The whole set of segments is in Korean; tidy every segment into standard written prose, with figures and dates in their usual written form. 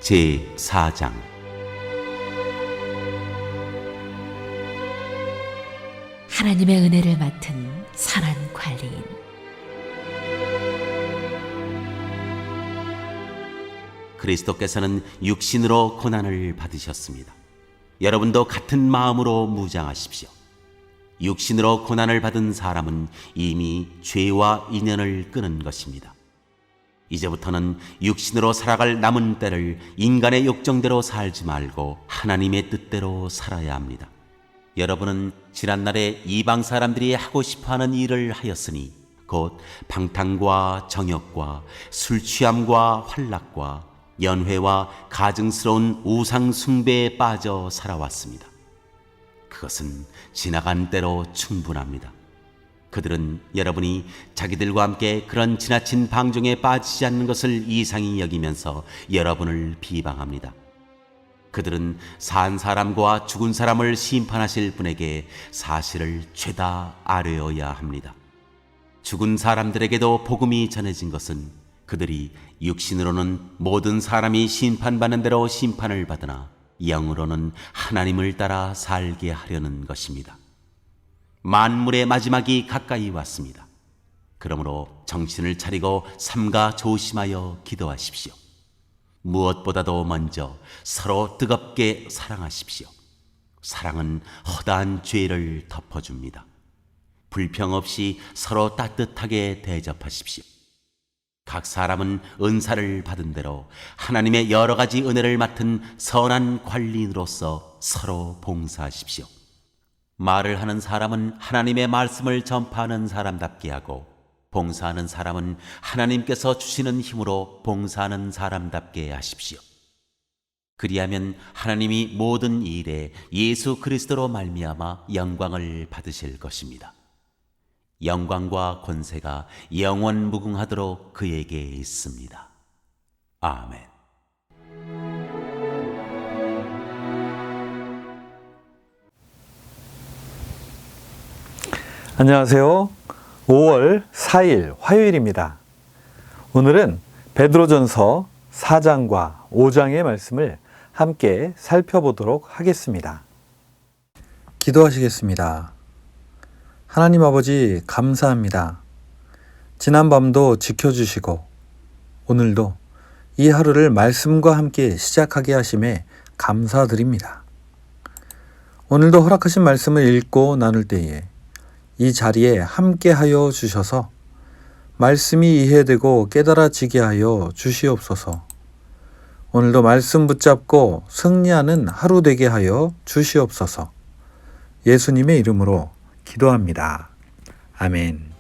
제4장. 하나님의 은혜를 맡은 선한 관리인. 그리스도께서는 육신으로 고난을 받으셨습니다. 여러분도 같은 마음으로 무장하십시오. 육신으로 고난을 받은 사람은 이미 죄와 인연을 끊은 것입니다. 이제부터는 육신으로 살아갈 남은 때를 인간의 욕정대로 살지 말고 하나님의 뜻대로 살아야 합니다. 여러분은 지난날에 이방 사람들이 하고 싶어하는 일을 하였으니 곧 방탕과 정욕과 술 취함과 환락과 연회와 가증스러운 우상 숭배에 빠져 살아왔습니다. 그것은 지나간 때로 충분합니다. 그들은 여러분이 자기들과 함께 그런 지나친 방종에 빠지지 않는 것을 이상히 여기면서 여러분을 비방합니다. 그들은 산 사람과 죽은 사람을 심판하실 분에게 사실을 죄다 아뢰어야 합니다. 죽은 사람들에게도 복음이 전해진 것은 그들이 육신으로는 모든 사람이 심판받는 대로 심판을 받으나 영으로는 하나님을 따라 살게 하려는 것입니다. 만물의 마지막이 가까이 왔습니다. 그러므로 정신을 차리고 삼가 조심하여 기도하십시오. 무엇보다도 먼저 서로 뜨겁게 사랑하십시오. 사랑은 허다한 죄를 덮어줍니다. 불평 없이 서로 따뜻하게 대접하십시오. 각 사람은 은사를 받은 대로 하나님의 여러 가지 은혜를 맡은 선한 관리인으로서 서로 봉사하십시오. 말을 하는 사람은 하나님의 말씀을 전파하는 사람답게 하고, 봉사하는 사람은 하나님께서 주시는 힘으로 봉사하는 사람답게 하십시오. 그리하면 하나님이 모든 일에 예수 그리스도로 말미암아 영광을 받으실 것입니다. 영광과 권세가 영원 무궁하도록 그에게 있습니다. 아멘. 안녕하세요. 5월 4일 화요일입니다. 오늘은 베드로전서 4장과 5장의 말씀을 함께 살펴보도록 하겠습니다. 기도하시겠습니다. 하나님 아버지, 감사합니다. 지난밤도 지켜주시고 오늘도 이 하루를 말씀과 함께 시작하게 하심에 감사드립니다. 오늘도 허락하신 말씀을 읽고 나눌 때에 이 자리에 함께하여 주셔서 말씀이 이해되고 깨달아지게 하여 주시옵소서. 오늘도 말씀 붙잡고 승리하는 하루 되게 하여 주시옵소서. 예수님의 이름으로 기도합니다. 아멘.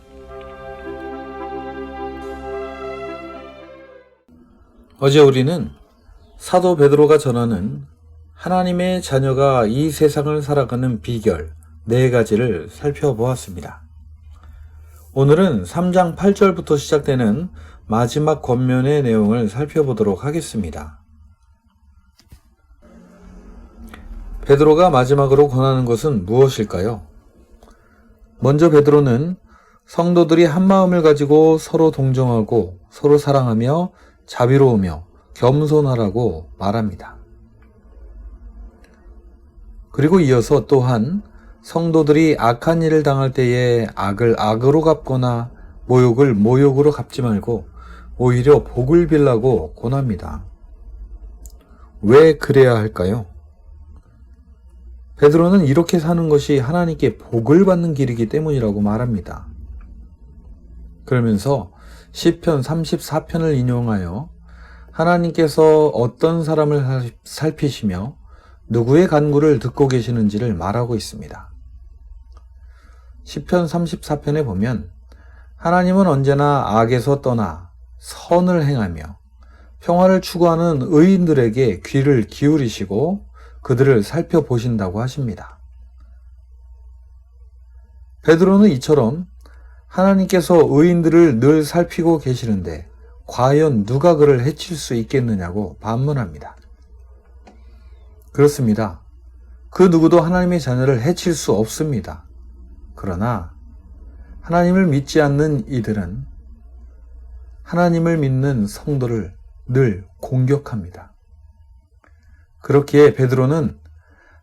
어제 우리는 사도 베드로가 전하는 하나님의 자녀가 이 세상을 살아가는 비결 4가지를 살펴보았습니다. 오늘은 3장 8절부터 시작되는 마지막 권면의 내용을 살펴보도록 하겠습니다. 베드로가 마지막으로 권하는 것은 무엇일까요? 먼저 베드로는 성도들이 한 마음을 가지고 서로 동정하고 서로 사랑하며 자비로우며 겸손하라고 말합니다. 그리고 이어서 또한 성도들이 악한 일을 당할 때에 악을 악으로 갚거나 모욕을 모욕으로 갚지 말고 오히려 복을 빌라고 권합니다. 왜 그래야 할까요? 베드로는 이렇게 사는 것이 하나님께 복을 받는 길이기 때문이라고 말합니다. 그러면서 시편 34편을 인용하여 하나님께서 어떤 사람을 살피시며 누구의 간구를 듣고 계시는지를 말하고 있습니다. 시편 34편에 보면 하나님은 언제나 악에서 떠나 선을 행하며 평화를 추구하는 의인들에게 귀를 기울이시고 그들을 살펴보신다고 하십니다. 베드로는 이처럼 하나님께서 의인들을 늘 살피고 계시는데 과연 누가 그를 해칠 수 있겠느냐고 반문합니다. 그렇습니다. 그 누구도 하나님의 자녀를 해칠 수 없습니다. 그러나 하나님을 믿지 않는 이들은 하나님을 믿는 성도를 늘 공격합니다. 그렇기에 베드로는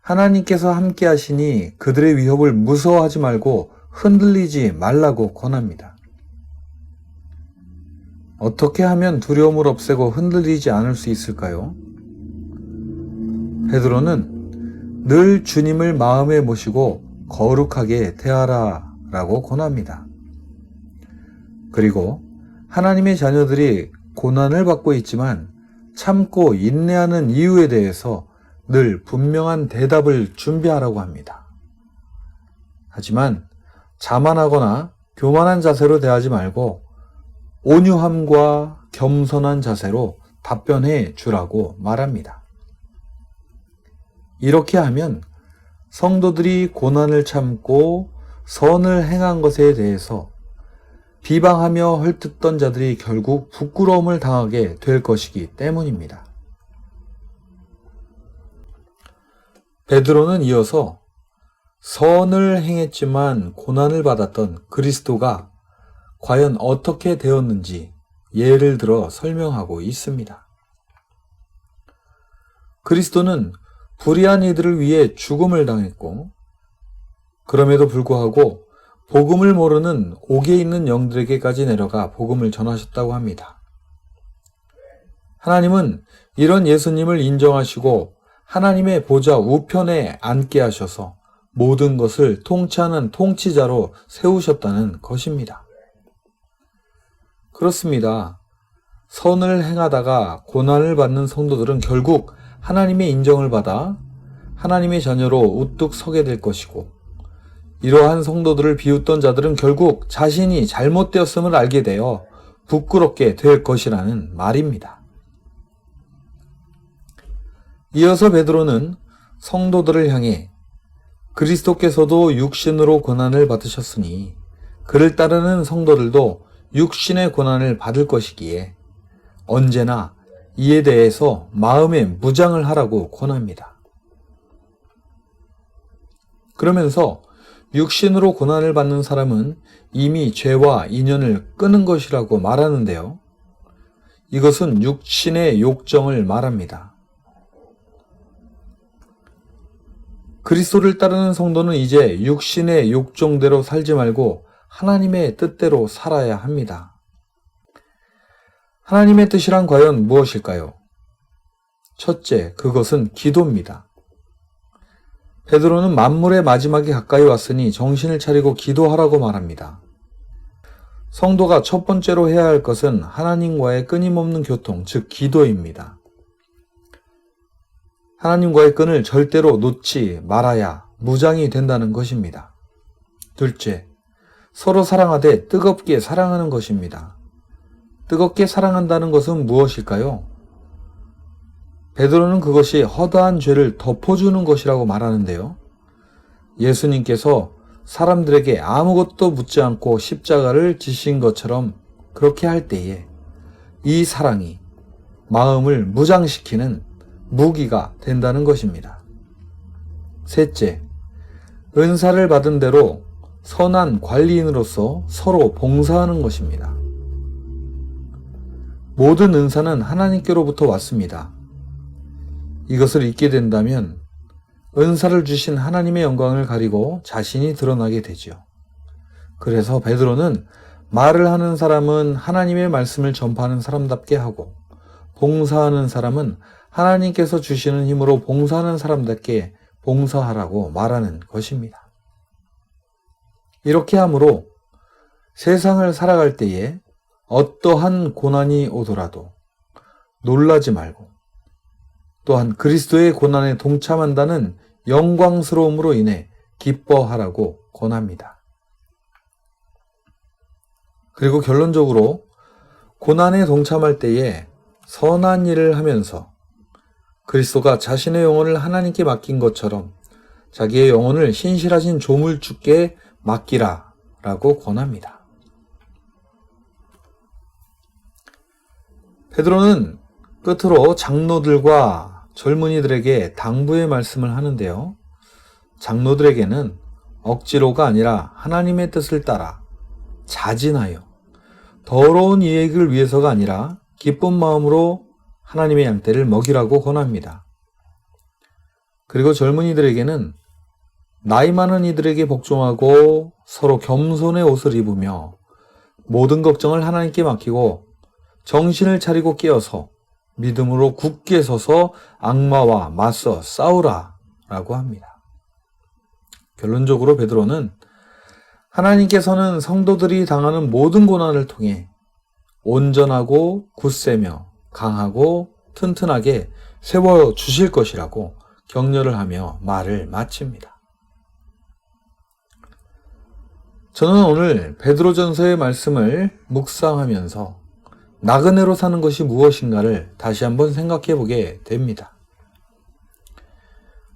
하나님께서 함께 하시니 그들의 위협을 무서워하지 말고 흔들리지 말라고 권합니다. 어떻게 하면 두려움을 없애고 흔들리지 않을 수 있을까요? 베드로는 늘 주님을 마음에 모시고 거룩하게 대하라 라고 권합니다. 그리고 하나님의 자녀들이 고난을 받고 있지만 참고 인내하는 이유에 대해서 늘 분명한 대답을 준비하라고 합니다. 하지만 자만하거나 교만한 자세로 대하지 말고 온유함과 겸손한 자세로 답변해 주라고 말합니다. 이렇게 하면 성도들이 고난을 참고 선을 행한 것에 대해서 비방하며 헐뜯던 자들이 결국 부끄러움을 당하게 될 것이기 때문입니다. 베드로는 이어서 선을 행했지만 고난을 받았던 그리스도가 과연 어떻게 되었는지 예를 들어 설명하고 있습니다. 그리스도는 불의한 이들을 위해 죽음을 당했고, 그럼에도 불구하고 복음을 모르는 옥에 있는 영들에게까지 내려가 복음을 전하셨다고 합니다. 하나님은 이런 예수님을 인정하시고 하나님의 보좌 우편에 앉게 하셔서 모든 것을 통치하는 통치자로 세우셨다는 것입니다. 그렇습니다. 선을 행하다가 고난을 받는 성도들은 결국 하나님의 인정을 받아 하나님의 자녀로 우뚝 서게 될 것이고, 이러한 성도들을 비웃던 자들은 결국 자신이 잘못되었음을 알게 되어 부끄럽게 될 것이라는 말입니다. 이어서 베드로는 성도들을 향해 그리스도께서도 육신으로 고난을 받으셨으니 그를 따르는 성도들도 육신의 고난을 받을 것이기에 언제나 이에 대해서 마음에 무장을 하라고 권합니다. 그러면서 육신으로 고난을 받는 사람은 이미 죄와 인연을 끊은 것이라고 말하는데요. 이것은 육신의 욕정을 말합니다. 그리스도를 따르는 성도는 이제 육신의 욕정대로 살지 말고 하나님의 뜻대로 살아야 합니다. 하나님의 뜻이란 과연 무엇일까요? 첫째, 그것은 기도입니다. 베드로는 만물의 마지막이 가까이 왔으니 정신을 차리고 기도하라고 말합니다. 성도가 첫 번째로 해야 할 것은 하나님과의 끊임없는 교통, 즉 기도입니다. 하나님과의 끈을 절대로 놓지 말아야 무장이 된다는 것입니다. 둘째, 서로 사랑하되 뜨겁게 사랑하는 것입니다. 뜨겁게 사랑한다는 것은 무엇일까요? 베드로는 그것이 허다한 죄를 덮어주는 것이라고 말하는데요. 예수님께서 사람들에게 아무것도 묻지 않고 십자가를 지신 것처럼 그렇게 할 때에 이 사랑이 마음을 무장시키는 무기가 된다는 것입니다. 셋째, 은사를 받은 대로 선한 관리인으로서 서로 봉사하는 것입니다. 모든 은사는 하나님께로부터 왔습니다. 이것을 잊게 된다면 은사를 주신 하나님의 영광을 가리고 자신이 드러나게 되죠. 그래서 베드로는 말을 하는 사람은 하나님의 말씀을 전파하는 사람답게 하고, 봉사하는 사람은 하나님께서 주시는 힘으로 봉사하는 사람답게 봉사하라고 말하는 것입니다. 이렇게 함으로 세상을 살아갈 때에 어떠한 고난이 오더라도 놀라지 말고, 또한 그리스도의 고난에 동참한다는 영광스러움으로 인해 기뻐하라고 권합니다. 그리고 결론적으로 고난에 동참할 때에 선한 일을 하면서 그리스도가 자신의 영혼을 하나님께 맡긴 것처럼 자기의 영혼을 신실하신 조물주께 맡기라 라고 권합니다. 베드로는 끝으로 장로들과 젊은이들에게 당부의 말씀을 하는데요. 장로들에게는 억지로가 아니라 하나님의 뜻을 따라 자진하여 더러운 이익을 위해서가 아니라 기쁜 마음으로 하나님의 양떼를 먹이라고 권합니다. 그리고 젊은이들에게는 나이 많은 이들에게 복종하고 서로 겸손의 옷을 입으며 모든 걱정을 하나님께 맡기고 정신을 차리고 깨어서 믿음으로 굳게 서서 악마와 맞서 싸우라 라고 합니다. 결론적으로 베드로는 하나님께서는 성도들이 당하는 모든 고난을 통해 온전하고 굳세며 강하고 튼튼하게 세워주실 것이라고 격려를 하며 말을 마칩니다. 저는 오늘 베드로전서의 말씀을 묵상하면서 나그네로 사는 것이 무엇인가를 다시 한번 생각해 보게 됩니다.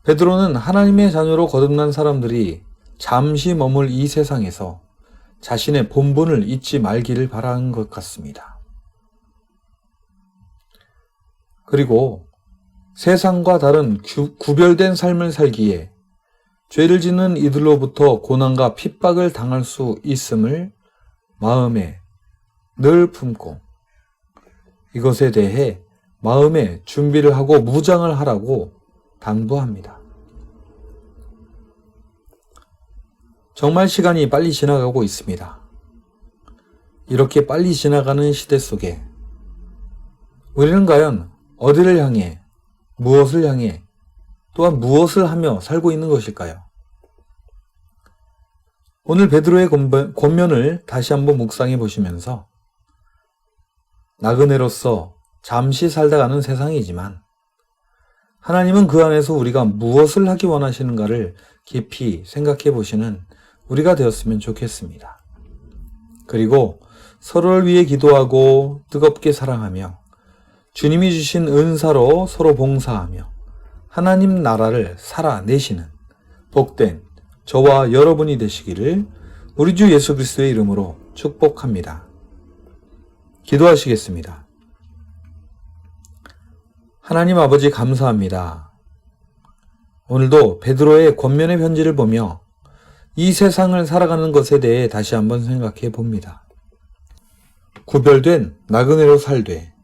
베드로는 하나님의 자녀로 거듭난 사람들이 잠시 머물 이 세상에서 자신의 본분을 잊지 말기를 바라는 것 같습니다. 그리고 세상과 다른 구별된 삶을 살기에 죄를 짓는 이들로부터 고난과 핍박을 당할 수 있음을 마음에 늘 품고 이것에 대해 마음에 준비를 하고 무장을 하라고 당부합니다. 정말 시간이 빨리 지나가고 있습니다. 이렇게 빨리 지나가는 시대 속에 우리는 과연 어디를 향해, 무엇을 향해, 또한 무엇을 하며 살고 있는 것일까요? 오늘 베드로의 권면을 다시 한번 묵상해 보시면서 나그네로서 잠시 살다 가는 세상이지만 하나님은 그 안에서 우리가 무엇을 하기 원하시는가를 깊이 생각해 보시는 우리가 되었으면 좋겠습니다. 그리고 서로를 위해 기도하고 뜨겁게 사랑하며 주님이 주신 은사로 서로 봉사하며 하나님 나라를 살아내시는 복된 저와 여러분이 되시기를 우리 주 예수 그리스도의 이름으로 축복합니다. 기도하시겠습니다. 하나님 아버지 감사합니다. 오늘도 베드로의 권면의 편지를 보며 이 세상을 살아가는 것에 대해 다시 한번 생각해 봅니다. 구별된 나그네로 살되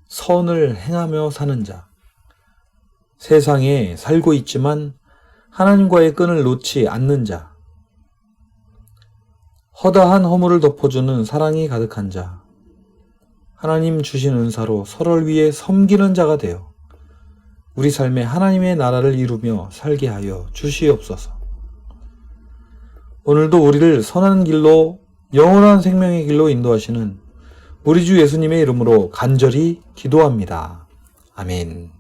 선을 행하며 사는 자, 세상에 살고 있지만 하나님과의 끈을 놓지 않는 자, 허다한 허물을 덮어주는 사랑이 가득한 자, 하나님 주신 은사로 서로를 위해 섬기는 자가 되어 우리 삶에 하나님의 나라를 이루며 살게 하여 주시옵소서. 오늘도 우리를 선한 길로 영원한 생명의 길로 인도하시는 우리 주 예수님의 이름으로 간절히 기도합니다. 아멘.